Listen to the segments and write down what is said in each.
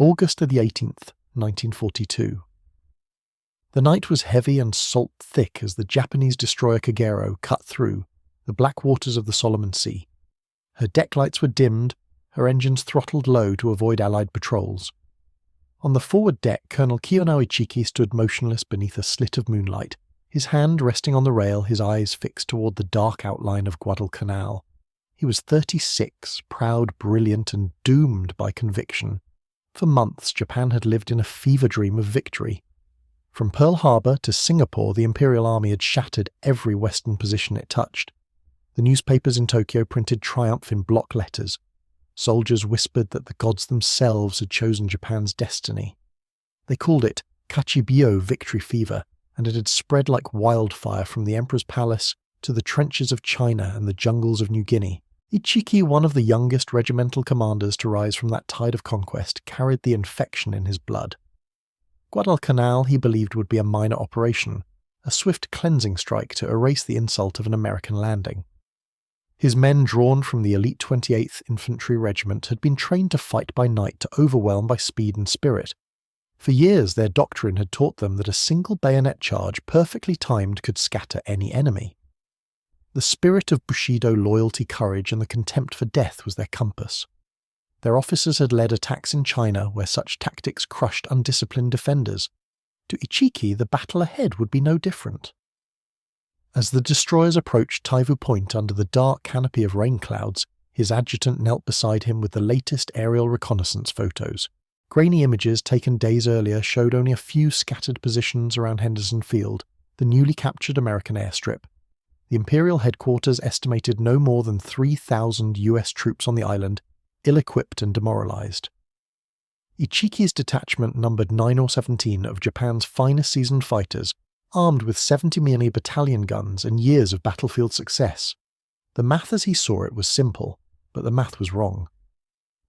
August the 18th, 1942. The night was heavy and salt-thick as the Japanese destroyer Kagero cut through the black waters of the Solomon Sea. Her deck lights were dimmed, her engines throttled low to avoid Allied patrols. On the forward deck, Colonel Kiyonao Ichiki stood motionless beneath a slit of moonlight, his hand resting on the rail, his eyes fixed toward the dark outline of Guadalcanal. He was 36, proud, brilliant, and doomed by conviction. For months, Japan had lived in a fever dream of victory. From Pearl Harbor to Singapore, the Imperial Army had shattered every Western position it touched. The newspapers in Tokyo printed triumph in block letters. Soldiers whispered that the gods themselves had chosen Japan's destiny. They called it Kachibyo victory fever, and it had spread like wildfire from the Emperor's palace to the trenches of China and the jungles of New Guinea. Ichiki, one of the youngest regimental commanders to rise from that tide of conquest, carried the infection in his blood. Guadalcanal, he believed, would be a minor operation, a swift cleansing strike to erase the insult of an American landing. His men, drawn from the elite 28th Infantry Regiment, had been trained to fight by night to overwhelm by speed and spirit. For years their doctrine had taught them that a single bayonet charge, perfectly timed, could scatter any enemy. The spirit of Bushido loyalty, courage, and the contempt for death was their compass. Their officers had led attacks in China where such tactics crushed undisciplined defenders. To Ichiki, the battle ahead would be no different. As the destroyers approached Taivu Point under the dark canopy of rain clouds, his adjutant knelt beside him with the latest aerial reconnaissance photos. Grainy images taken days earlier showed only a few scattered positions around Henderson Field, the newly captured American airstrip. The Imperial headquarters estimated no more than 3,000 US troops on the island, ill-equipped and demoralized. Ichiki's detachment numbered 9 or 17 of Japan's finest seasoned fighters, armed with 70 mm battalion guns and years of battlefield success. The math as he saw it was simple, but the math was wrong.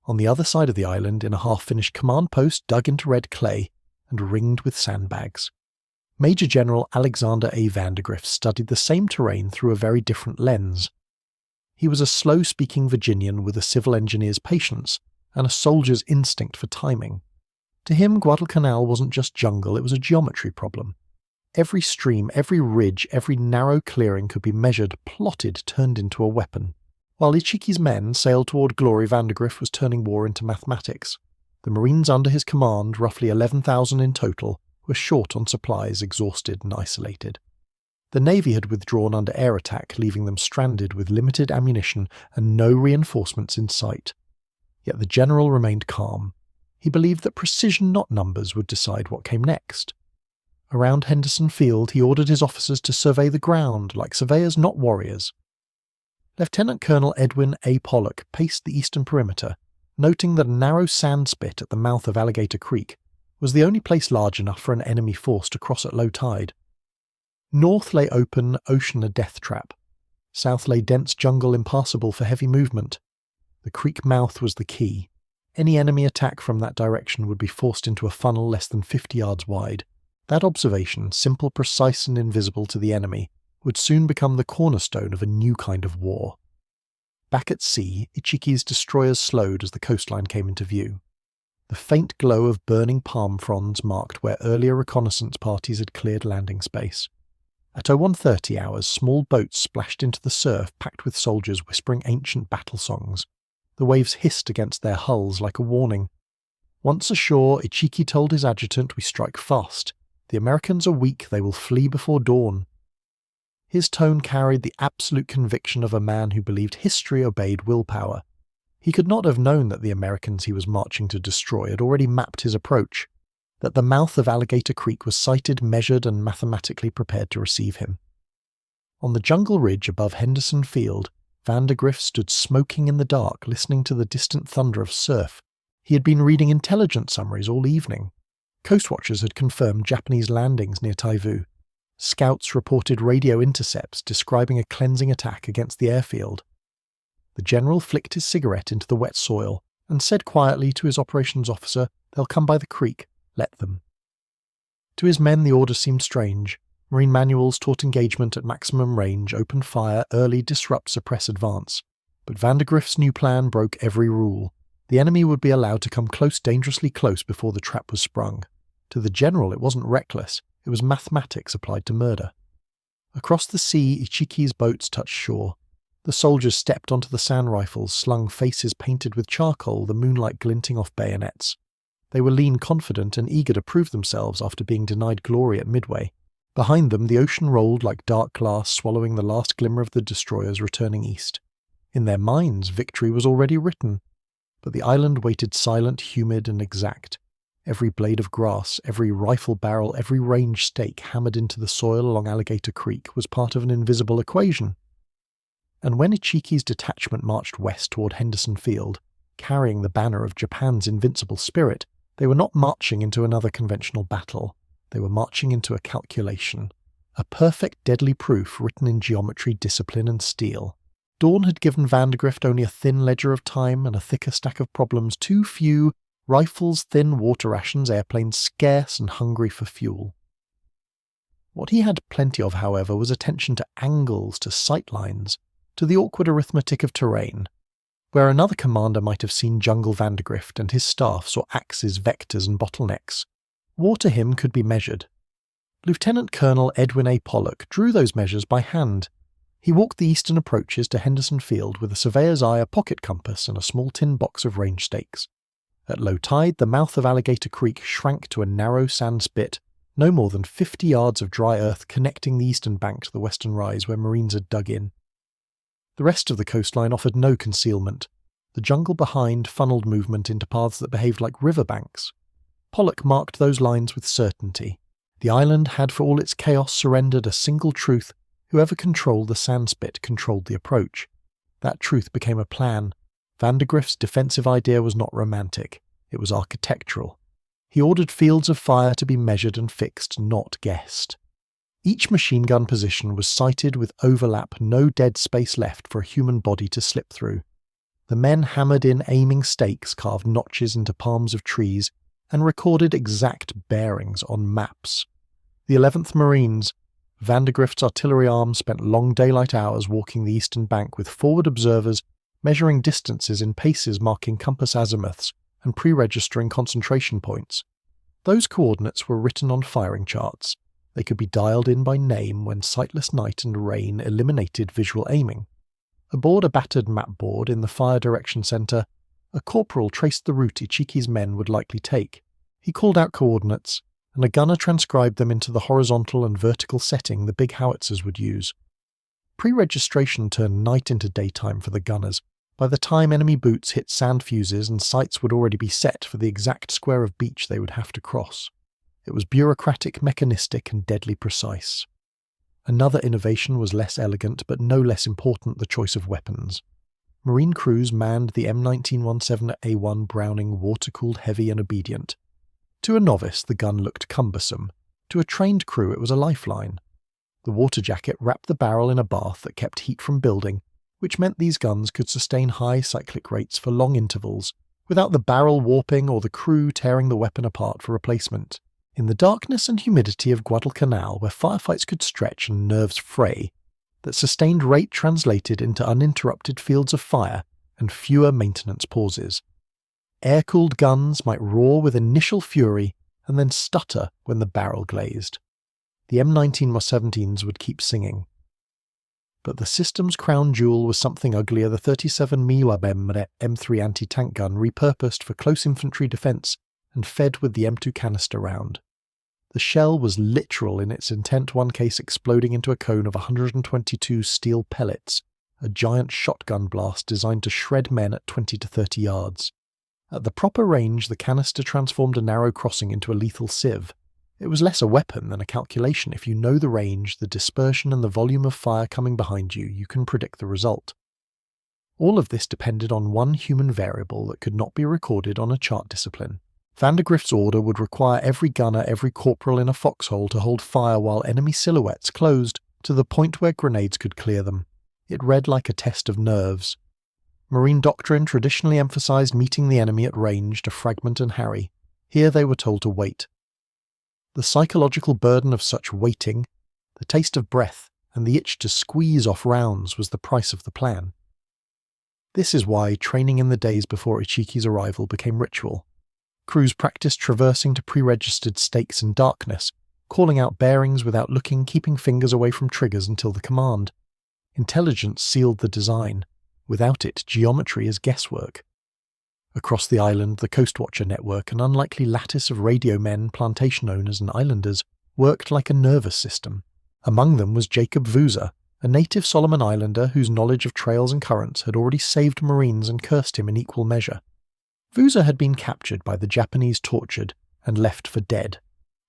On the other side of the island, in a half-finished command post dug into red clay and ringed with sandbags, Major General Alexander A. Vandergrift studied the same terrain through a very different lens. He was a slow-speaking Virginian with a civil engineer's patience and a soldier's instinct for timing. To him, Guadalcanal wasn't just jungle, it was a geometry problem. Every stream, every ridge, every narrow clearing could be measured, plotted, turned into a weapon. While Ichiki's men sailed toward glory, Vandergrift was turning war into mathematics. The Marines under his command, roughly 11,000 in total, were short on supplies, exhausted and isolated. The Navy had withdrawn under air attack, leaving them stranded with limited ammunition and no reinforcements in sight. Yet the general remained calm. He believed that precision, not numbers, would decide what came next. Around Henderson Field, he ordered his officers to survey the ground, like surveyors, not warriors. Lieutenant Colonel Edwin A. Pollock paced the eastern perimeter, noting that a narrow sand spit at the mouth of Alligator Creek was the only place large enough for an enemy force to cross at low tide. North lay open ocean a death trap. South lay dense jungle impassable for heavy movement. The creek mouth was the key. Any enemy attack from that direction would be forced into a funnel less than 50 yards wide. That observation, simple, precise, and invisible to the enemy, would soon become the cornerstone of a new kind of war. Back at sea, Ichiki's destroyers slowed as the coastline came into view. The faint glow of burning palm fronds marked where earlier reconnaissance parties had cleared landing space. At 01:30 hours, small boats splashed into the surf packed with soldiers whispering ancient battle songs. The waves hissed against their hulls like a warning. Once ashore, Ichiki told his adjutant, "We strike fast. The Americans are weak, they will flee before dawn." His tone carried the absolute conviction of a man who believed history obeyed willpower. He could not have known that the Americans he was marching to destroy had already mapped his approach, that the mouth of Alligator Creek was sighted, measured, and mathematically prepared to receive him. On the jungle ridge above Henderson Field, Vandergrift stood smoking in the dark, listening to the distant thunder of surf. He had been reading intelligence summaries all evening. Coastwatchers had confirmed Japanese landings near Taivu. Scouts reported radio intercepts describing a cleansing attack against the airfield. The general flicked his cigarette into the wet soil and said quietly to his operations officer, "They'll come by the creek. Let them." To his men the order seemed strange. Marine manuals taught engagement at maximum range, open fire, early, disrupt, suppress, advance. But Vandergrift's new plan broke every rule. The enemy would be allowed to come close, dangerously close, before the trap was sprung. To the general, it wasn't reckless, it was mathematics applied to murder. Across the sea, Ichiki's boats touched shore. The soldiers stepped onto the sand rifles, slung faces painted with charcoal, the moonlight glinting off bayonets. They were lean, confident, and eager to prove themselves after being denied glory at Midway. Behind them, the ocean rolled like dark glass, swallowing the last glimmer of the destroyers returning east. In their minds, victory was already written. But the island waited silent, humid, and exact. Every blade of grass, every rifle barrel, every range stake hammered into the soil along Alligator Creek was part of an invisible equation. And when Ichiki's detachment marched west toward Henderson Field, carrying the banner of Japan's invincible spirit, they were not marching into another conventional battle. They were marching into a calculation. A perfect, deadly proof written in geometry, discipline, and steel. Dawn had given Vandergrift only a thin ledger of time and a thicker stack of problems, too few, rifles thin, water rations, airplanes scarce and hungry for fuel. What he had plenty of, however, was attention to angles, to sight lines, to the awkward arithmetic of terrain. Where another commander might have seen Jungle Vandergrift and his staff saw axes, vectors, and bottlenecks, war to him could be measured. Lieutenant Colonel Edwin A. Pollock drew those measures by hand. He walked the eastern approaches to Henderson Field with a surveyor's eye, a pocket compass, and a small tin box of range stakes. At low tide, the mouth of Alligator Creek shrank to a narrow sand spit, no more than 50 yards of dry earth connecting the eastern bank to the western rise where Marines had dug in. The rest of the coastline offered no concealment. The jungle behind funneled movement into paths that behaved like riverbanks. Pollock marked those lines with certainty. The island had, for all its chaos, surrendered a single truth: whoever controlled the sandspit controlled the approach. That truth became a plan. Vandergrift's defensive idea was not romantic. It was architectural. He ordered fields of fire to be measured and fixed, not guessed. Each machine gun position was sighted with overlap, no dead space left for a human body to slip through. The men hammered in aiming stakes, carved notches into palms of trees, and recorded exact bearings on maps. The 11th Marines, Vandergrift's artillery arm, spent long daylight hours walking the eastern bank with forward observers, measuring distances in paces, marking compass azimuths, and pre-registering concentration points. Those coordinates were written on firing charts. They could be dialed in by name when sightless night and rain eliminated visual aiming. Aboard a battered map board in the fire direction centre, a corporal traced the route Ichiki's men would likely take. He called out coordinates, and a gunner transcribed them into the horizontal and vertical setting the big howitzers would use. Pre-registration turned night into daytime for the gunners. By the time enemy boots hit sand fuses, and sights would already be set for the exact square of beach they would have to cross. It was bureaucratic, mechanistic, and deadly precise. Another innovation was less elegant, but no less important: the choice of weapons. Marine crews manned the M1917A1 Browning, water-cooled, heavy, and obedient. To a novice, the gun looked cumbersome. To a trained crew, it was a lifeline. The water jacket wrapped the barrel in a bath that kept heat from building, which meant these guns could sustain high cyclic rates for long intervals, without the barrel warping or the crew tearing the weapon apart for replacement. In the darkness and humidity of Guadalcanal, where firefights could stretch and nerves fray, that sustained rate translated into uninterrupted fields of fire and fewer maintenance pauses. Air-cooled guns might roar with initial fury and then stutter when the barrel glazed. The M19-17s would keep singing. But the system's crown jewel was something uglier: the 37 mm M3 anti-tank gun, repurposed for close infantry defence and fed with the M2 canister round. The shell was literal in its intent, one case exploding into a cone of 122 steel pellets, a giant shotgun blast designed to shred men at 20 to 30 yards. At the proper range, the canister transformed a narrow crossing into a lethal sieve. It was less a weapon than a calculation. If you know the range, the dispersion, and the volume of fire coming behind you, you can predict the result. All of this depended on one human variable that could not be recorded on a chart discipline. Vandergrift's order would require every gunner, every corporal in a foxhole to hold fire while enemy silhouettes closed to the point where grenades could clear them. It read like a test of nerves. Marine doctrine traditionally emphasized meeting the enemy at range to fragment and harry. Here they were told to wait. The psychological burden of such waiting, the taste of breath, and the itch to squeeze off rounds was the price of the plan. This is why training in the days before Ichiki's arrival became ritual. Crews practiced traversing to pre-registered stakes in darkness, calling out bearings without looking, keeping fingers away from triggers until the command. Intelligence sealed the design. Without it, geometry is guesswork. Across the island, the Coastwatcher network, an unlikely lattice of radio men, plantation owners and islanders, worked like a nervous system. Among them was Jacob Vuza, a native Solomon Islander whose knowledge of trails and currents had already saved Marines and cursed him in equal measure. Vuza had been captured by the Japanese, tortured, and left for dead.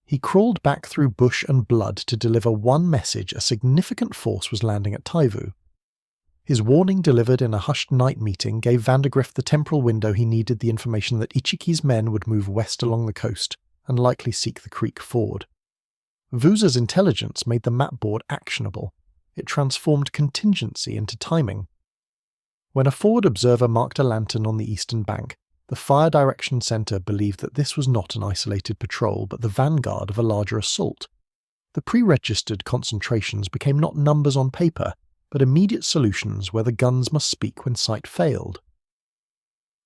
He crawled back through bush and blood to deliver one message: a significant force was landing at Taivu. His warning, delivered in a hushed night meeting, gave Vandergrift the temporal window he needed: the information that Ichiki's men would move west along the coast and likely seek the creek ford. Vuza's intelligence made the map board actionable. It transformed contingency into timing. When a forward observer marked a lantern on the eastern bank, the Fire Direction Center believed that this was not an isolated patrol but the vanguard of a larger assault. The pre-registered concentrations became not numbers on paper, but immediate solutions where the guns must speak when sight failed.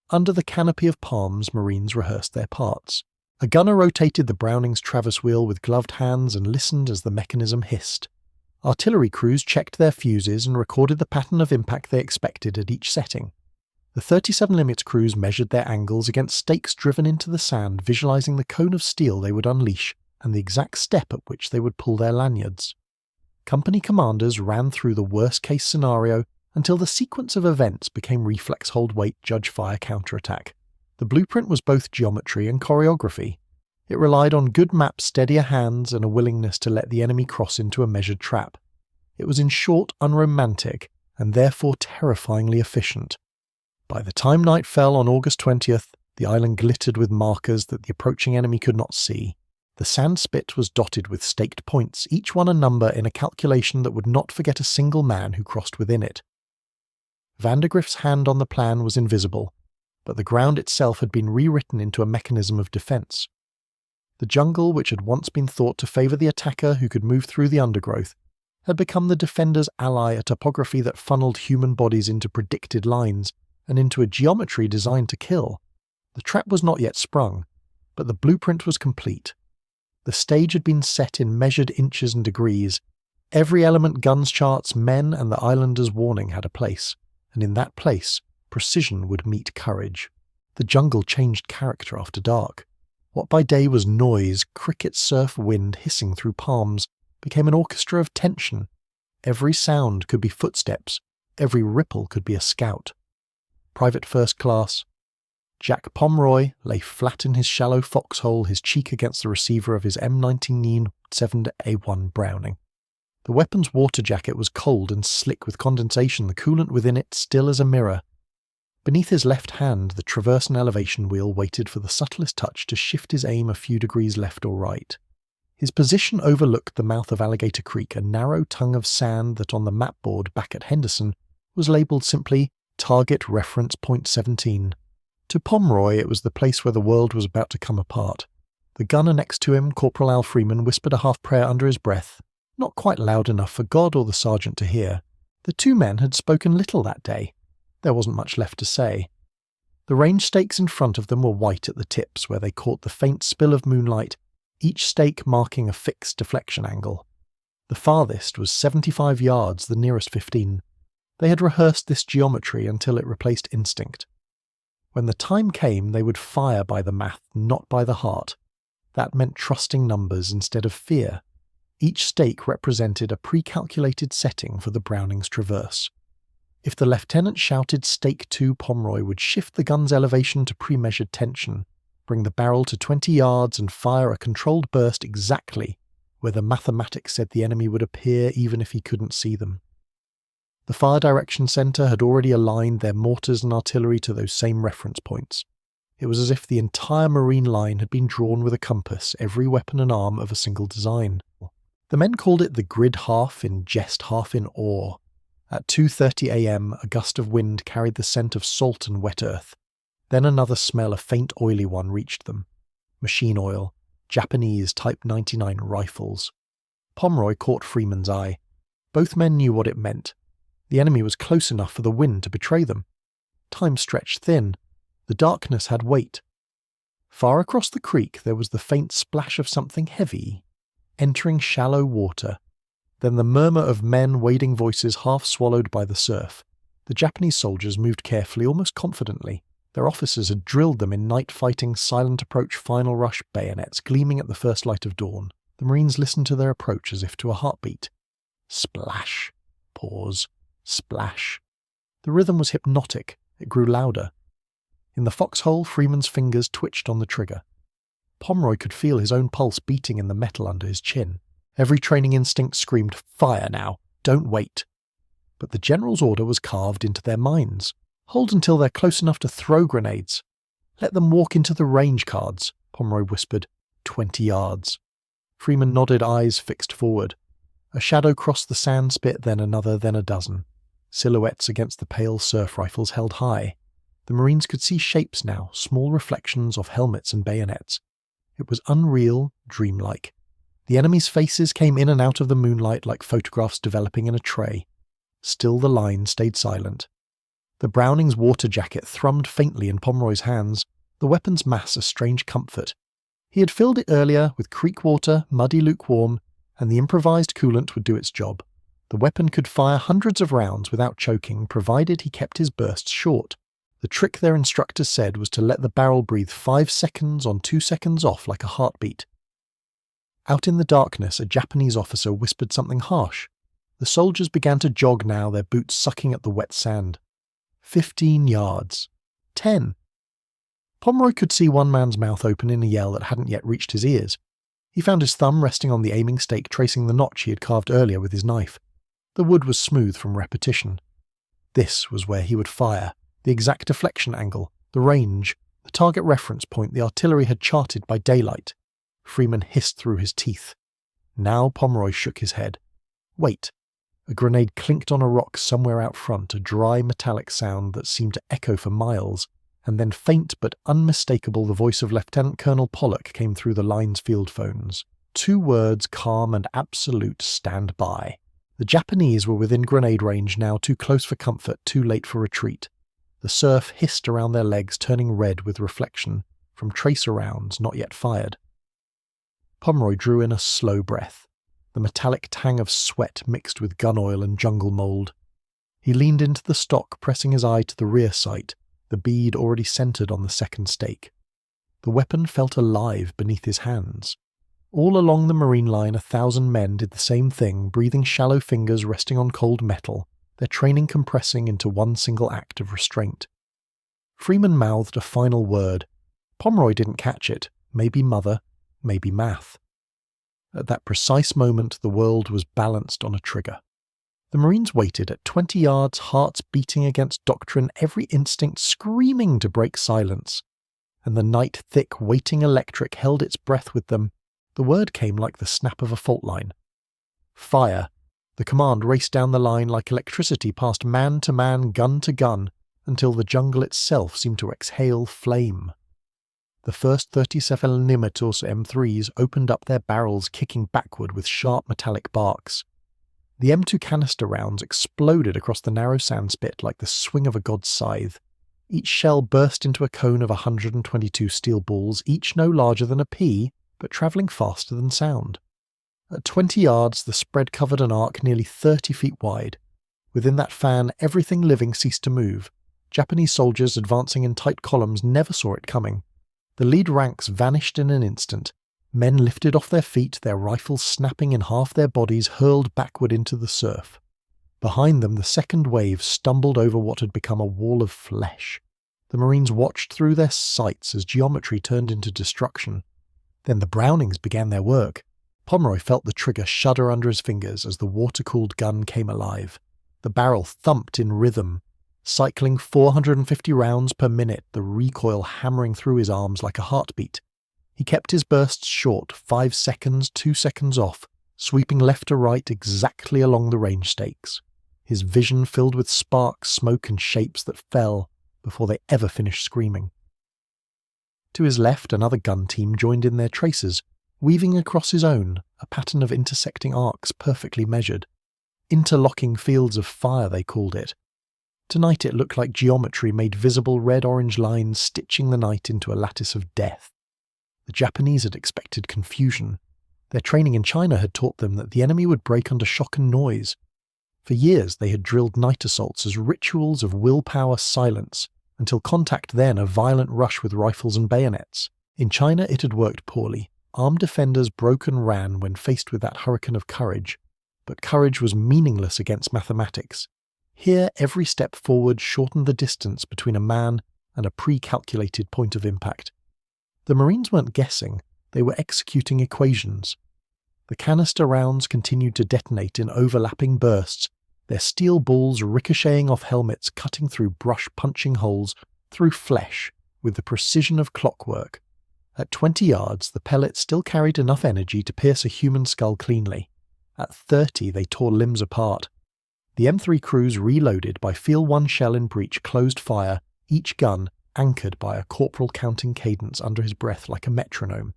Under the canopy of palms, Marines rehearsed their parts. A gunner rotated the Browning's traverse wheel with gloved hands and listened as the mechanism hissed. Artillery crews checked their fuses and recorded the pattern of impact they expected at each setting. The 37 Limits crews measured their angles against stakes driven into the sand, visualizing the cone of steel they would unleash and the exact step at which they would pull their lanyards. Company commanders ran through the worst-case scenario until the sequence of events became reflex hold wait, judge fire, counterattack. The blueprint was both geometry and choreography. It relied on good maps, steadier hands, and a willingness to let the enemy cross into a measured trap. It was, in short, unromantic and therefore terrifyingly efficient. By the time night fell on August 20th, the island glittered with markers that the approaching enemy could not see. The sand spit was dotted with staked points, each one a number in a calculation that would not forget a single man who crossed within it. Vandergrift's hand on the plan was invisible, but the ground itself had been rewritten into a mechanism of defense. The jungle, which had once been thought to favor the attacker who could move through the undergrowth, had become the defender's ally, a topography that funneled human bodies into predicted lines and into a geometry designed to kill. The trap was not yet sprung, but the blueprint was complete. The stage had been set in measured inches and degrees. Every element, guns, charts, men, and the islander's warning had a place, and in that place, precision would meet courage. The jungle changed character after dark. What by day was noise, cricket surf wind hissing through palms, became an orchestra of tension. Every sound could be footsteps, every ripple could be a scout. Private First Class Jack Pomeroy lay flat in his shallow foxhole, his cheek against the receiver of his M19 7A1 Browning. The weapon's water jacket was cold and slick with condensation, the coolant within it still as a mirror. Beneath his left hand, the traverse and elevation wheel waited for the subtlest touch to shift his aim a few degrees left or right. His position overlooked the mouth of Alligator Creek, a narrow tongue of sand that on the map board back at Henderson was labelled simply Target Reference Point 17. To Pomeroy, it was the place where the world was about to come apart. The gunner next to him, Corporal Al Freeman, whispered a half-prayer under his breath, not quite loud enough for God or the sergeant to hear. The two men had spoken little that day. There wasn't much left to say. The range stakes in front of them were white at the tips, where they caught the faint spill of moonlight, each stake marking a fixed deflection angle. The farthest was 75 yards, the nearest 15. They had rehearsed this geometry until it replaced instinct. When the time came, they would fire by the math, not by the heart. That meant trusting numbers instead of fear. Each stake represented a pre-calculated setting for the Browning's traverse. If the lieutenant shouted Stake 2, Pomeroy would shift the gun's elevation to pre-measured tension, bring the barrel to 20 yards and fire a controlled burst exactly where the mathematics said the enemy would appear even if he couldn't see them. The Fire Direction Center had already aligned their mortars and artillery to those same reference points. It was as if the entire Marine line had been drawn with a compass, every weapon and arm of a single design. The men called it the grid, half in jest, half in awe. At 2:30 a.m, a gust of wind carried the scent of salt and wet earth. Then another smell, a faint oily one, reached them. Machine oil, Japanese Type 99 rifles. Pomeroy caught Freeman's eye. Both men knew what it meant. The enemy was close enough for the wind to betray them. Time stretched thin. The darkness had weight. Far across the creek there was the faint splash of something heavy, entering shallow water, then the murmur of men wading, voices half swallowed by the surf. The Japanese soldiers moved carefully, almost confidently. Their officers had drilled them in night-fighting, silent approach, final rush bayonets gleaming at the first light of dawn. The Marines listened to their approach as if to a heartbeat. Splash. Pause. Splash. The rhythm was hypnotic. It grew louder. In the foxhole, Freeman's fingers twitched on the trigger. Pomeroy could feel his own pulse beating in the metal under his chin. Every training instinct screamed, "Fire now! Don't wait!" But the general's order was carved into their minds. "Hold until they're close enough to throw grenades. Let them walk into the range cards," Pomeroy whispered. 20 yards. Freeman nodded, eyes fixed forward. A shadow crossed the sand spit, then another, then a dozen. Silhouettes against the pale surf rifles held high. The Marines could see shapes now, small reflections of helmets and bayonets. It was unreal, dreamlike. The enemy's faces came in and out of the moonlight like photographs developing in a tray. Still the line stayed silent. The Browning's water jacket thrummed faintly in Pomeroy's hands, the weapon's mass a strange comfort. He had filled it earlier with creek water, muddy lukewarm, and the improvised coolant would do its job. The weapon could fire hundreds of rounds without choking, provided he kept his bursts short. The trick their instructor said was to let the barrel breathe 5 seconds on, 2 seconds off like a heartbeat. Out in the darkness, a Japanese officer whispered something harsh. The soldiers began to jog now, their boots sucking at the wet sand. 15 yards. 10. Pomeroy could see one man's mouth open in a yell that hadn't yet reached his ears. He found his thumb resting on the aiming stake, tracing the notch he had carved earlier with his knife. The wood was smooth from repetition. This was where he would fire. The exact deflection angle, the range, the target reference point the artillery had charted by daylight. Freeman hissed through his teeth. Now Pomeroy shook his head. Wait. A grenade clinked on a rock somewhere out front, a dry metallic sound that seemed to echo for miles, and then faint but unmistakable the voice of Lieutenant Colonel Pollock came through the line's field phones. 2 words, calm and absolute: stand by. The Japanese were within grenade range now, too close for comfort, too late for retreat. The surf hissed around their legs, turning red with reflection, from tracer rounds not yet fired. Pomeroy drew in a slow breath. The metallic tang of sweat mixed with gun oil and jungle mould. He leaned into the stock, pressing his eye to the rear sight, the bead already centered on the second stake. The weapon felt alive beneath his hands. All along the Marine line 1,000 men did the same thing, breathing shallow fingers resting on cold metal, their training compressing into one single act of restraint. Freeman mouthed a final word. Pomeroy didn't catch it. Maybe mother, maybe math. At that precise moment, the world was balanced on a trigger. The Marines waited at 20 yards, hearts beating against doctrine, every instinct screaming to break silence. And the night-thick, waiting electric held its breath with them. The word came like the snap of a fault line. Fire. The command raced down the line like electricity past man to man, gun to gun, until the jungle itself seemed to exhale flame. The first 37mm M3s opened up their barrels, kicking backward with sharp metallic barks. The M2 canister rounds exploded across the narrow sand spit like the swing of a god's scythe. Each shell burst into a cone of 122 steel balls, each no larger than a pea, but travelling faster than sound. At 20 yards, the spread covered an arc nearly 30 feet wide. Within that fan, everything living ceased to move. Japanese soldiers advancing in tight columns never saw it coming. The lead ranks vanished in an instant. Men lifted off their feet, their rifles snapping in half their bodies, hurled backward into the surf. Behind them, the second wave stumbled over what had become a wall of flesh. The Marines watched through their sights as geometry turned into destruction. Then the Brownings began their work. Pomeroy felt the trigger shudder under his fingers as the water-cooled gun came alive. The barrel thumped in rhythm, cycling 450 rounds per minute, the recoil hammering through his arms like a heartbeat. He kept his bursts short, 5 seconds, 2 seconds off, sweeping left to right exactly along the range stakes. His vision filled with sparks, smoke and shapes that fell before they ever finished screaming. To his left, another gun team joined in their traces, weaving across his own, a pattern of intersecting arcs perfectly measured. Interlocking fields of fire, they called it. Tonight it looked like geometry made visible red-orange lines stitching the night into a lattice of death. The Japanese had expected confusion. Their training in China had taught them that the enemy would break under shock and noise. For years they had drilled night assaults as rituals of willpower silence, until contact then a violent rush with rifles and bayonets. In China it had worked poorly. Armed defenders broke and ran when faced with that hurricane of courage. But courage was meaningless against mathematics. Here every step forward shortened the distance between a man and a pre-calculated point of impact. The Marines weren't guessing, they were executing equations. The canister rounds continued to detonate in overlapping bursts, their steel balls ricocheting off helmets, cutting through brush, punching holes through flesh with the precision of clockwork. At 20 yards, the pellets still carried enough energy to pierce a human skull cleanly. At 30, they tore limbs apart. The M3 crews reloaded by feel one shell in breech closed fire, each gun anchored by a corporal counting cadence under his breath like a metronome.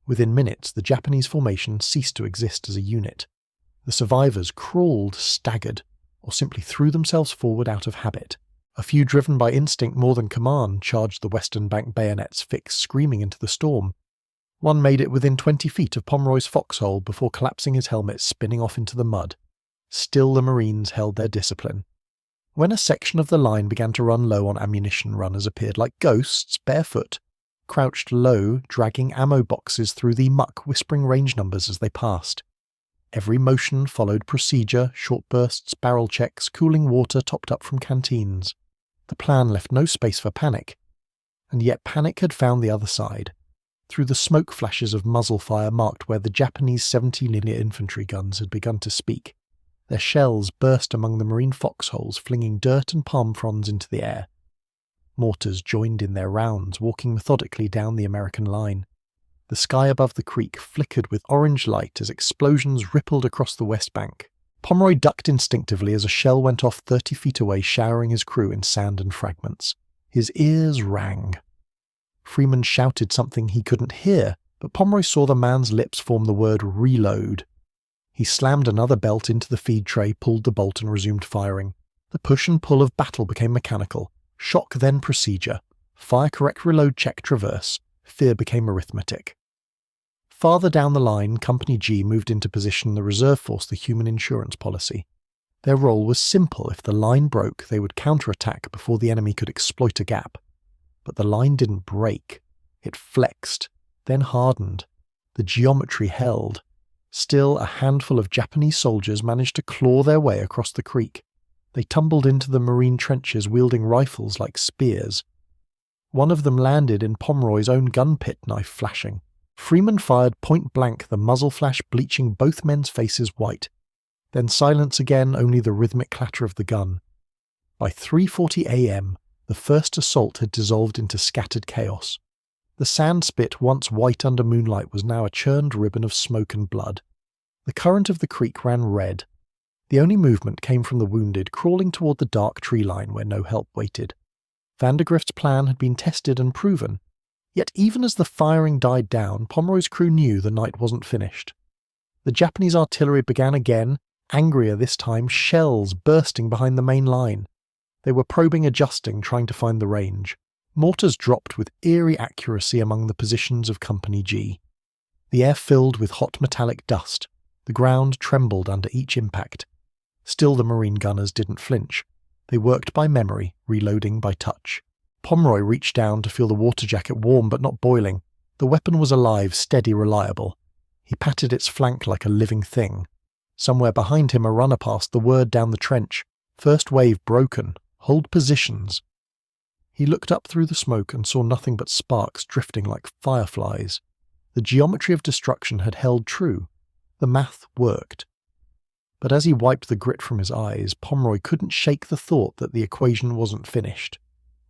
Within minutes, the Japanese formation ceased to exist as a unit. The survivors crawled staggered, or simply threw themselves forward out of habit. A few driven by instinct more than command charged the western bank bayonets fixed screaming into the storm. One made it within 20 feet of Pomeroy's foxhole before collapsing his helmet spinning off into the mud. Still the Marines held their discipline. When a section of the line began to run low on ammunition, runners appeared like ghosts, barefoot, crouched low, dragging ammo boxes through the muck, whispering range numbers as they passed. Every motion followed procedure, short bursts, barrel checks, cooling water topped up from canteens. The plan left no space for panic. And yet panic had found the other side. Through the smoke flashes of muzzle fire marked where the Japanese 70mm infantry guns had begun to speak. Their shells burst among the Marine foxholes, flinging dirt and palm fronds into the air. Mortars joined in their rounds, walking methodically down the American line. The sky above the creek flickered with orange light as explosions rippled across the west bank. Pomeroy ducked instinctively as a shell went off 30 feet away, showering his crew in sand and fragments. His ears rang. Freeman shouted something he couldn't hear, but Pomeroy saw the man's lips form the word reload. He slammed another belt into the feed tray, pulled the bolt and resumed firing. The push and pull of battle became mechanical. Shock then procedure. Fire correct reload check traverse. Fear became arithmetic. Farther down the line, Company G moved into position the reserve force, the human insurance policy. Their role was simple. If the line broke, they would counterattack before the enemy could exploit a gap. But the line didn't break. It flexed, then hardened. The geometry held. Still, a handful of Japanese soldiers managed to claw their way across the creek. They tumbled into the Marine trenches wielding rifles like spears. One of them landed in Pomeroy's own gun pit, knife flashing. Freeman fired point blank, the muzzle flash bleaching both men's faces white. Then silence again, only the rhythmic clatter of the gun. By 3:40 a.m., the first assault had dissolved into scattered chaos. The sand spit, once white under moonlight, was now a churned ribbon of smoke and blood. The current of the creek ran red. The only movement came from the wounded, crawling toward the dark tree line where no help waited. Vandergrift's plan had been tested and proven. Yet even as the firing died down, Pomeroy's crew knew the night wasn't finished. The Japanese artillery began again, angrier this time, shells bursting behind the main line. They were probing, adjusting, trying to find the range. Mortars dropped with eerie accuracy among the positions of Company G. The air filled with hot metallic dust. The ground trembled under each impact. Still the Marine gunners didn't flinch. They worked by memory, reloading by touch. Pomeroy reached down to feel the water jacket warm but not boiling. The weapon was alive, steady, reliable. He patted its flank like a living thing. Somewhere behind him a runner passed the word down the trench. First wave broken. Hold positions. He looked up through the smoke and saw nothing but sparks drifting like fireflies. The geometry of destruction had held true. The math worked. But as he wiped the grit from his eyes, Pomeroy couldn't shake the thought that the equation wasn't finished.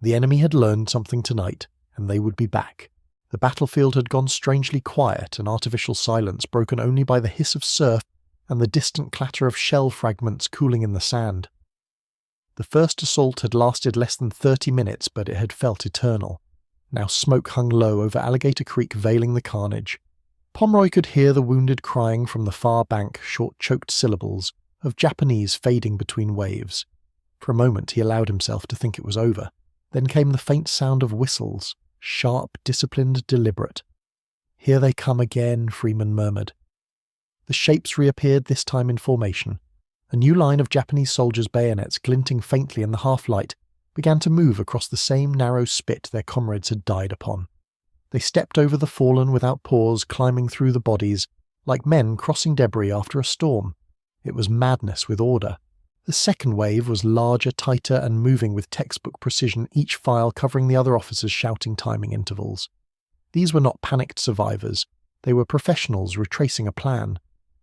The enemy had learned something tonight, and they would be back. The battlefield had gone strangely quiet, an artificial silence broken only by the hiss of surf and the distant clatter of shell fragments cooling in the sand. The first assault had lasted less than 30 minutes, but it had felt eternal. Now smoke hung low over Alligator Creek, veiling the carnage. Pomeroy could hear the wounded crying from the far bank, short choked syllables of Japanese fading between waves. For a moment he allowed himself to think it was over. Then came the faint sound of whistles, sharp, disciplined, deliberate. "Here they come again," Freeman murmured. The shapes reappeared, this time in formation. A new line of Japanese soldiers' bayonets, glinting faintly in the half-light, began to move across the same narrow spit their comrades had died upon. They stepped over the fallen without pause, climbing through the bodies, like men crossing debris after a storm. It was madness with order. The second wave was larger, tighter, and moving with textbook precision, each file covering the other officers shouting timing intervals. These were not panicked survivors. They were professionals retracing a plan.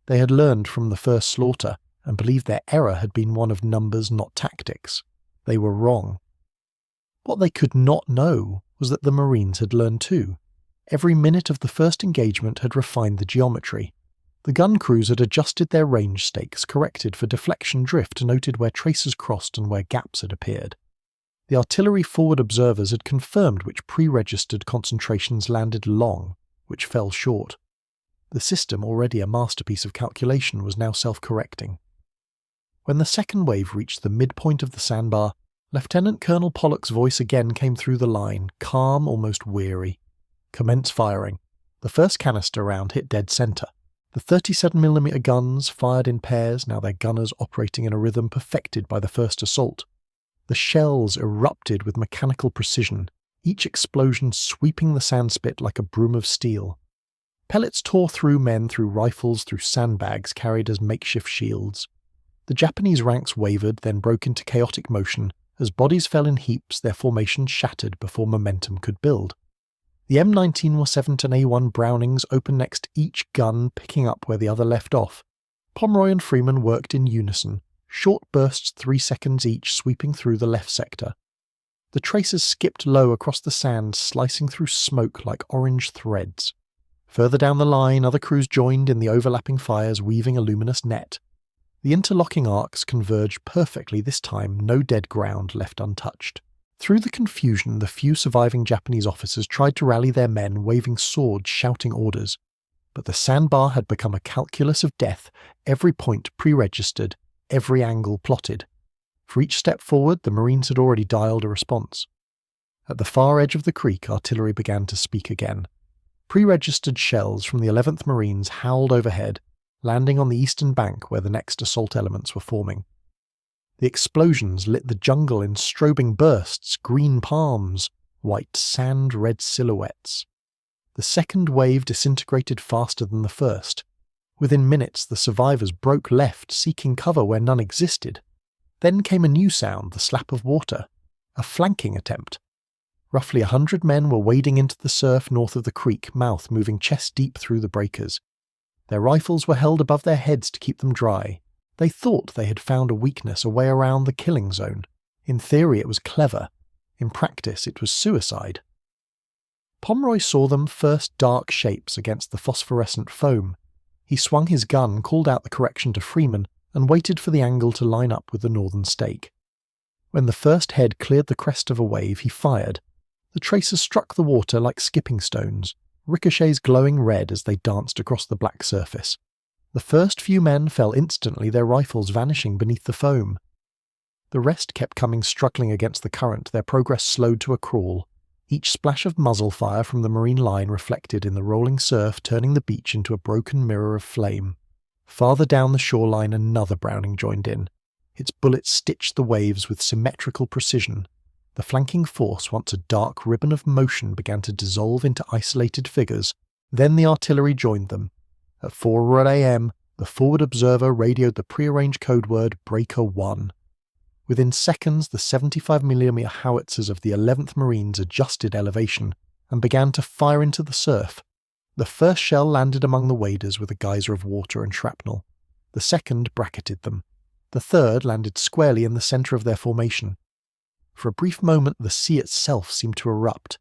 They had learned from the first slaughter, and believed their error had been one of numbers, not tactics. They were wrong. What they could not know was that the Marines had learned too. Every minute of the first engagement had refined the geometry. The gun crews had adjusted their range stakes, corrected for deflection drift, noted where traces crossed and where gaps had appeared. The artillery forward observers had confirmed which pre-registered concentrations landed long, which fell short. The system, already a masterpiece of calculation, was now self-correcting. When the second wave reached the midpoint of the sandbar, Lieutenant Colonel Pollock's voice again came through the line, calm, almost weary. "Commence firing." The first canister round hit dead centre. The 37mm guns fired in pairs, now their gunners operating in a rhythm perfected by the first assault. The shells erupted with mechanical precision, each explosion sweeping the sandspit like a broom of steel. Pellets tore through men, through rifles, through sandbags carried as makeshift shields. The Japanese ranks wavered, then broke into chaotic motion. As bodies fell in heaps, their formation shattered before momentum could build. The M19 Wasevant and A1 Brownings opened next each gun, picking up where the other left off. Pomeroy and Freeman worked in unison, short bursts 3 seconds each sweeping through the left sector. The tracers skipped low across the sand, slicing through smoke like orange threads. Further down the line, other crews joined in the overlapping fires, weaving a luminous net. The interlocking arcs converged perfectly this time, no dead ground left untouched. Through the confusion, the few surviving Japanese officers tried to rally their men, waving swords, shouting orders. But the sandbar had become a calculus of death, every point pre-registered, every angle plotted. For each step forward, the Marines had already dialed a response. At the far edge of the creek, artillery began to speak again. Pre-registered shells from the 11th Marines howled overhead, landing on the eastern bank where the next assault elements were forming. The explosions lit the jungle in strobing bursts, green palms, white sand, red silhouettes. The second wave disintegrated faster than the first. Within minutes, the survivors broke left, seeking cover where none existed. Then came a new sound, the slap of water. A flanking attempt. Roughly 100 men were wading into the surf north of the creek mouth, moving chest-deep through the breakers. Their rifles were held above their heads to keep them dry. They thought they had found a weakness, a way around the killing zone. In theory it was clever. In practice it was suicide. Pomeroy saw them, first dark shapes against the phosphorescent foam. He swung his gun, called out the correction to Freeman, and waited for the angle to line up with the northern stake. When the first head cleared the crest of a wave, he fired. The tracers struck the water like skipping stones, ricochets glowing red as they danced across the black surface. The first few men fell instantly, their rifles vanishing beneath the foam. The rest kept coming, struggling against the current, their progress slowed to a crawl. Each splash of muzzle fire from the Marine line reflected in the rolling surf, turning the beach into a broken mirror of flame. Farther down the shoreline, another Browning joined in. Its bullets stitched the waves with symmetrical precision. The flanking force, once a dark ribbon of motion, began to dissolve into isolated figures. Then the artillery joined them. At 4 a.m., the forward observer radioed the prearranged code word Breaker 1. Within seconds, the 75mm howitzers of the 11th Marines adjusted elevation and began to fire into the surf. The first shell landed among the waders with a geyser of water and shrapnel. The second bracketed them. The third landed squarely in the centre of their formation. For a brief moment, the sea itself seemed to erupt.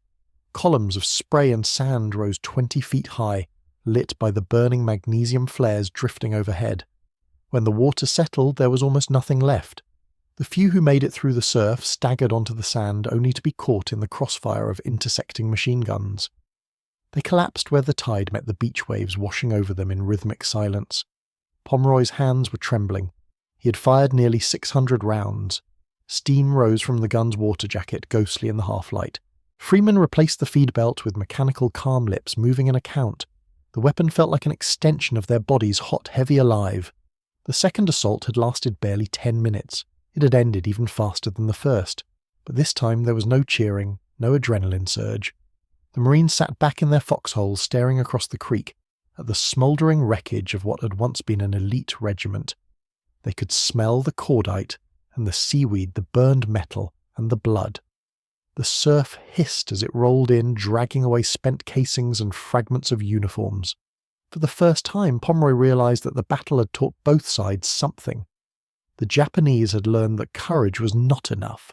Columns of spray and sand rose 20 feet high, lit by the burning magnesium flares drifting overhead. When the water settled, there was almost nothing left. The few who made it through the surf staggered onto the sand, only to be caught in the crossfire of intersecting machine guns. They collapsed where the tide met the beach waves, washing over them in rhythmic silence. Pomeroy's hands were trembling. He had fired nearly 600 rounds. Steam rose from the gun's water jacket, ghostly in the half-light. Freeman replaced the feed belt with mechanical calm lips, moving an account. The weapon felt like an extension of their bodies, hot, heavy, alive. The second assault had lasted barely 10 minutes. It had ended even faster than the first. But this time there was no cheering, no adrenaline surge. The Marines sat back in their foxholes, staring across the creek, at the smouldering wreckage of what had once been an elite regiment. They could smell the cordite and the seaweed, the burned metal and the blood. The surf hissed as it rolled in, dragging away spent casings and fragments of uniforms. For the first time, Pomeroy realized that the battle had taught both sides something. The Japanese had learned that courage was not enough.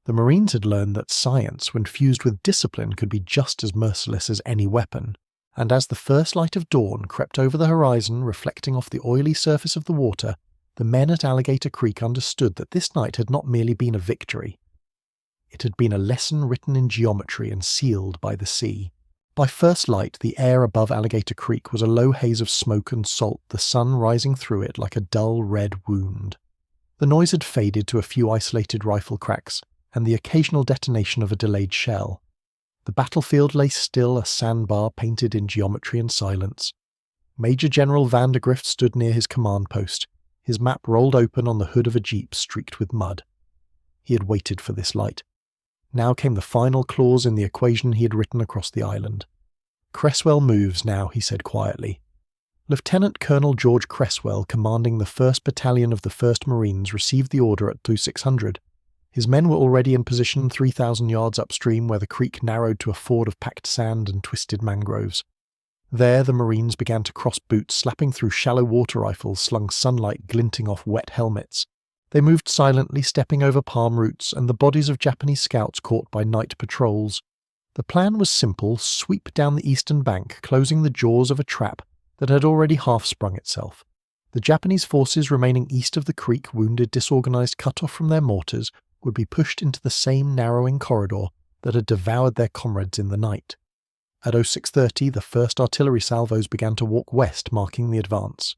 The Marines had learned that science, when fused with discipline, could be just as merciless as any weapon. And as the first light of dawn crept over the horizon, reflecting off the oily surface of the water, the men at Alligator Creek understood that this night had not merely been a victory. It had been a lesson written in geometry and sealed by the sea. By first light, the air above Alligator Creek was a low haze of smoke and salt, the sun rising through it like a dull red wound. The noise had faded to a few isolated rifle cracks, and the occasional detonation of a delayed shell. The battlefield lay still, a sandbar painted in geometry and silence. Major General Vandergrift stood near his command post, his map rolled open on the hood of a jeep streaked with mud. He had waited for this light. Now came the final clause in the equation he had written across the island. "Cresswell moves now," he said quietly. Lieutenant Colonel George Cresswell, commanding the 1st Battalion of the 1st Marines, received the order at 2600. His men were already in position 3,000 yards upstream, where the creek narrowed to a ford of packed sand and twisted mangroves. There the Marines began to cross boots, slapping through shallow water rifles slung sunlight glinting off wet helmets. They moved silently, stepping over palm roots and the bodies of Japanese scouts caught by night patrols. The plan was simple: sweep down the eastern bank, closing the jaws of a trap that had already half sprung itself. The Japanese forces remaining east of the creek, wounded, disorganized, cut off from their mortars, would be pushed into the same narrowing corridor that had devoured their comrades in the night. At 0630, the first artillery salvos began to walk west, marking the advance.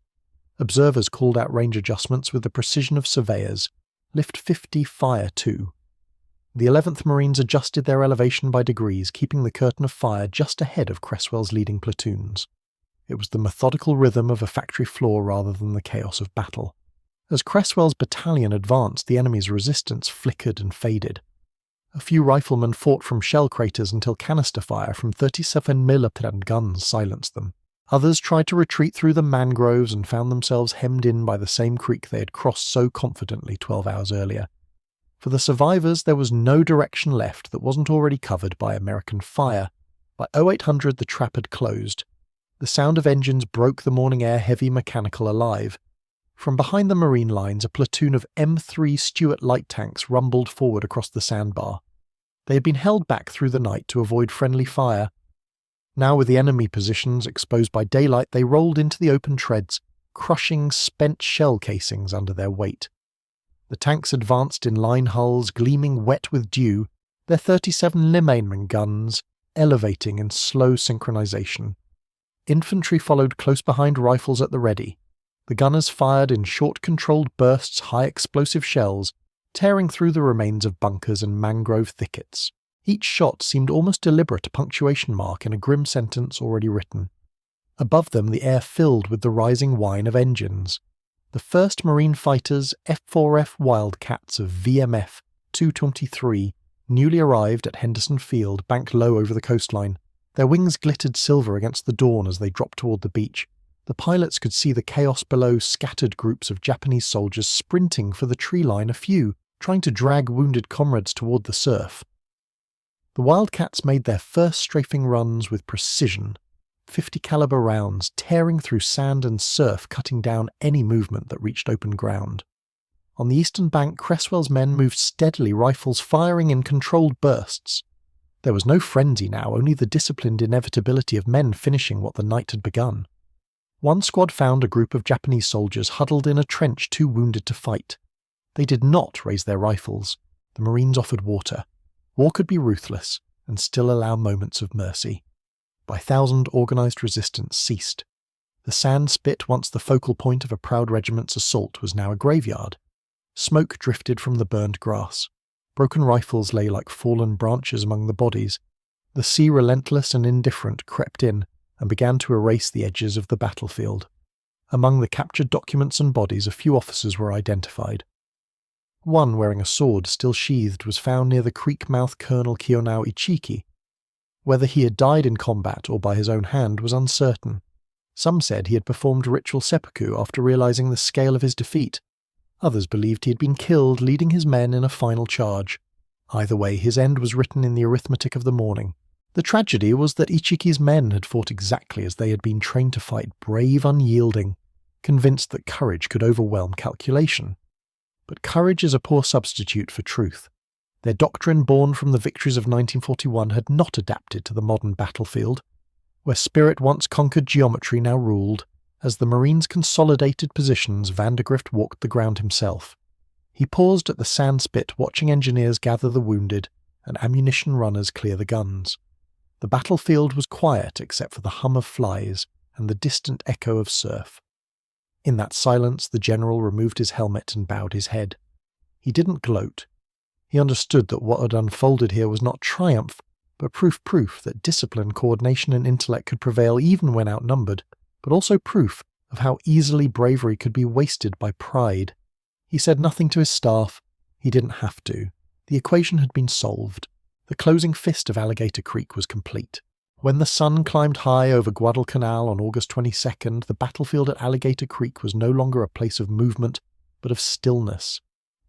Observers called out range adjustments with the precision of surveyors. Lift 50, fire 2. The 11th Marines adjusted their elevation by degrees, keeping the curtain of fire just ahead of Cresswell's leading platoons. It was the methodical rhythm of a factory floor rather than the chaos of battle. As Cresswell's battalion advanced, the enemy's resistance flickered and faded. A few riflemen fought from shell craters until canister fire from 37mm guns silenced them. Others tried to retreat through the mangroves and found themselves hemmed in by the same creek they had crossed so confidently 12 hours earlier. For the survivors, there was no direction left that wasn't already covered by American fire. By 0800, the trap had closed. The sound of engines broke the morning air, heavy mechanical alive. From behind the Marine lines, a platoon of M3 Stuart light tanks rumbled forward across the sandbar. They had been held back through the night to avoid friendly fire. Now, with the enemy positions exposed by daylight, they rolled into the open treads, crushing spent shell casings under their weight. The tanks advanced in line hulls, gleaming wet with dew, their 37mm guns elevating in slow synchronization. Infantry followed close behind, rifles at the ready. The gunners fired in short controlled bursts high-explosive shells, tearing through the remains of bunkers and mangrove thickets. Each shot seemed almost deliberate, a punctuation mark in a grim sentence already written. Above them, the air filled with the rising whine of engines. The 1st Marine fighters, F4F Wildcats of VMF 223, newly arrived at Henderson Field, banked low over the coastline. Their wings glittered silver against the dawn as they dropped toward the beach. The pilots could see the chaos below, scattered groups of Japanese soldiers sprinting for the tree line, a few trying to drag wounded comrades toward the surf. The Wildcats made their first strafing runs with precision, 50 caliber rounds tearing through sand and surf, cutting down any movement that reached open ground. On the eastern bank, Cresswell's men moved steadily, rifles firing in controlled bursts. There was no frenzy now, only the disciplined inevitability of men finishing what the night had begun. One squad found a group of Japanese soldiers huddled in a trench, too wounded to fight. They did not raise their rifles. The Marines offered water. War could be ruthless and still allow moments of mercy. By 1,000, organised resistance ceased. The sand spit, once the focal point of a proud regiment's assault, was now a graveyard. Smoke drifted from the burned grass. Broken rifles lay like fallen branches among the bodies. The sea, relentless and indifferent, crept in and began to erase the edges of the battlefield. Among the captured documents and bodies, a few officers were identified. One, wearing a sword still sheathed, was found near the creek-mouth Colonel Kiyonao Ichiki. Whether he had died in combat or by his own hand was uncertain. Some said he had performed ritual seppuku after realizing the scale of his defeat. Others believed he had been killed leading his men in a final charge. Either way, his end was written in the arithmetic of the morning. The tragedy was that Ichiki's men had fought exactly as they had been trained to fight, brave, unyielding, convinced that courage could overwhelm calculation. But courage is a poor substitute for truth. Their doctrine, born from the victories of 1941, had not adapted to the modern battlefield. Where spirit once conquered, geometry now ruled. As the Marines consolidated positions, Vandergrift walked the ground himself. He paused at the sand spit, watching engineers gather the wounded and ammunition runners clear the guns. The battlefield was quiet except for the hum of flies and the distant echo of surf. In that silence, the general removed his helmet and bowed his head. He didn't gloat. He understood that what had unfolded here was not triumph, but proof that discipline, coordination and intellect could prevail even when outnumbered, but also proof of how easily bravery could be wasted by pride. He said nothing to his staff. He didn't have to. The equation had been solved. The closing fist of Alligator Creek was complete. When the sun climbed high over Guadalcanal on August 22nd, the battlefield at Alligator Creek was no longer a place of movement, but of stillness.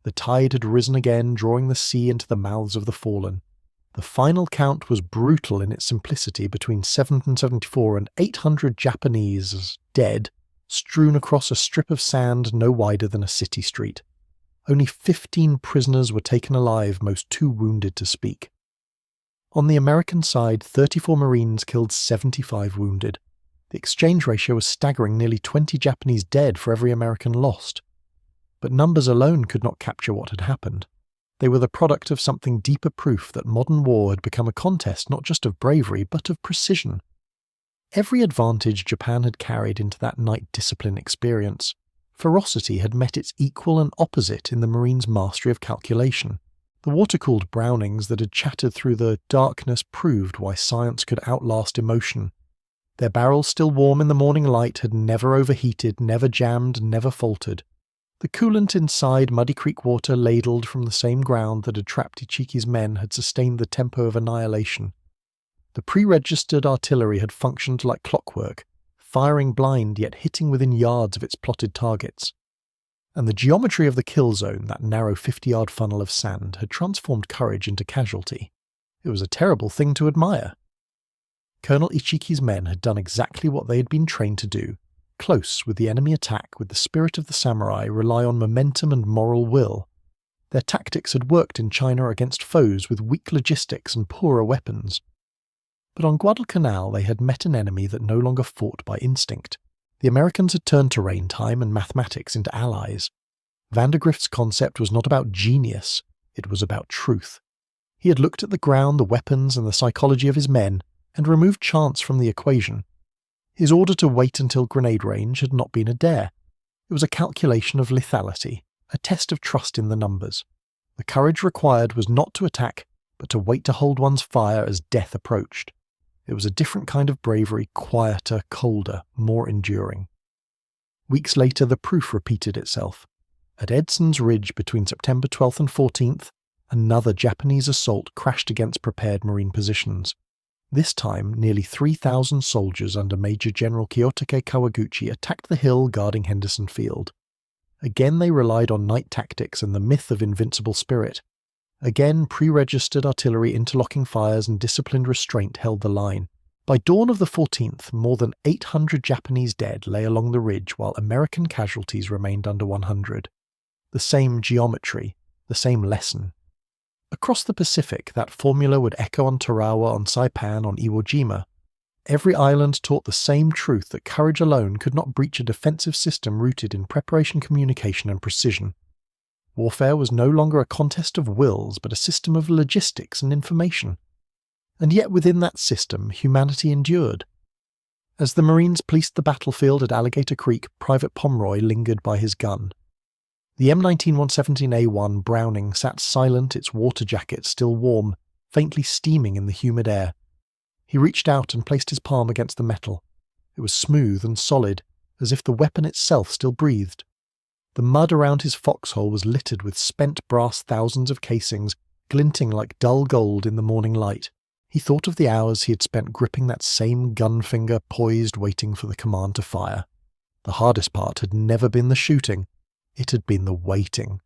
The tide had risen again, drawing the sea into the mouths of the fallen. The final count was brutal in its simplicity. Between 774 and 800 Japanese dead, strewn across a strip of sand no wider than a city street. Only 15 prisoners were taken alive, most too wounded to speak. On the American side, 34 Marines killed 75 wounded. The exchange ratio was staggering, nearly 20 Japanese dead for every American lost. But numbers alone could not capture what had happened. They were the product of something deeper, proof that modern war had become a contest not just of bravery, but of precision. Every advantage Japan had carried into that night discipline experience, ferocity had met its equal and opposite in the Marines' mastery of calculation. The water-cooled Brownings that had chattered through the darkness proved why science could outlast emotion. Their barrels, still warm in the morning light, had never overheated, never jammed, never faltered. The coolant inside Muddy Creek water, ladled from the same ground that had trapped Ichiki's men, had sustained the tempo of annihilation. The pre-registered artillery had functioned like clockwork, firing blind yet hitting within yards of its plotted targets. And the geometry of the kill zone, that narrow 50-yard funnel of sand, had transformed courage into casualty. It was a terrible thing to admire. Colonel Ichiki's men had done exactly what they had been trained to do. Close with the enemy attack, with the spirit of the samurai, rely on momentum and moral will. Their tactics had worked in China against foes with weak logistics and poorer weapons. But on Guadalcanal they had met an enemy that no longer fought by instinct. The Americans had turned terrain time and mathematics into allies. Vandergrift's concept was not about genius, it was about truth. He had looked at the ground, the weapons, and the psychology of his men, and removed chance from the equation. His order to wait until grenade range had not been a dare. It was a calculation of lethality, a test of trust in the numbers. The courage required was not to attack, but to wait to hold one's fire as death approached. It was a different kind of bravery, quieter, colder, more enduring. Weeks later, the proof repeated itself. At Edson's Ridge between September 12th and 14th, another Japanese assault crashed against prepared Marine positions. This time, nearly 3,000 soldiers under Major General Kiyotake Kawaguchi attacked the hill guarding Henderson Field. Again they relied on night tactics and the myth of invincible spirit. Again, pre-registered artillery, interlocking fires, and disciplined restraint held the line. By dawn of the 14th, more than 800 Japanese dead lay along the ridge, while American casualties remained under 100. The same geometry, the same lesson. Across the Pacific, that formula would echo on Tarawa, on Saipan, on Iwo Jima. Every island taught the same truth that courage alone could not breach a defensive system rooted in preparation, communication, and precision. Warfare was no longer a contest of wills, but a system of logistics and information. And yet within that system, humanity endured. As the Marines policed the battlefield at Alligator Creek, Private Pomeroy lingered by his gun. The M19-117A1 Browning sat silent, its water jacket still warm, faintly steaming in the humid air. He reached out and placed his palm against the metal. It was smooth and solid, as if the weapon itself still breathed. The mud around his foxhole was littered with spent brass thousands of casings, glinting like dull gold in the morning light. He thought of the hours he had spent gripping that same gun finger poised waiting for the command to fire. The hardest part had never been the shooting. It had been the waiting.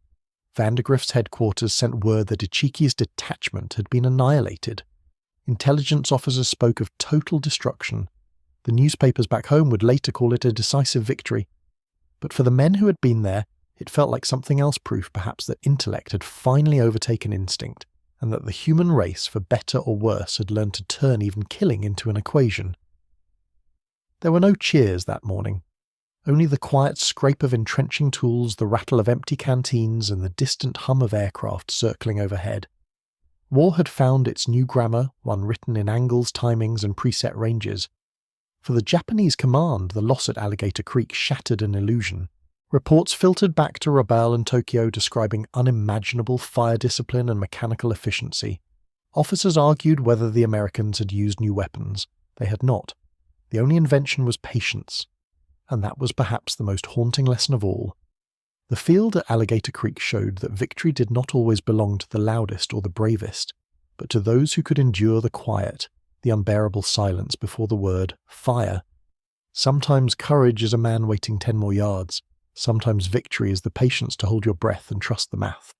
Vandergrift's headquarters sent word that Ichiki's detachment had been annihilated. Intelligence officers spoke of total destruction. The newspapers back home would later call it a decisive victory. But for the men who had been there, it felt like something else, proof perhaps that intellect had finally overtaken instinct, and that the human race, for better or worse, had learned to turn even killing into an equation. There were no cheers that morning. Only the quiet scrape of entrenching tools, the rattle of empty canteens, and the distant hum of aircraft circling overhead. War had found its new grammar, one written in angles, timings, and preset ranges. For the Japanese command, the loss at Alligator Creek shattered an illusion. Reports filtered back to Rabaul and Tokyo describing unimaginable fire discipline and mechanical efficiency. Officers argued whether the Americans had used new weapons. They had not. The only invention was patience. And that was perhaps the most haunting lesson of all. The field at Alligator Creek showed that victory did not always belong to the loudest or the bravest, but to those who could endure the quiet, the unbearable silence before the word fire. Sometimes courage is a man waiting 10 more yards. Sometimes victory is the patience to hold your breath and trust the math.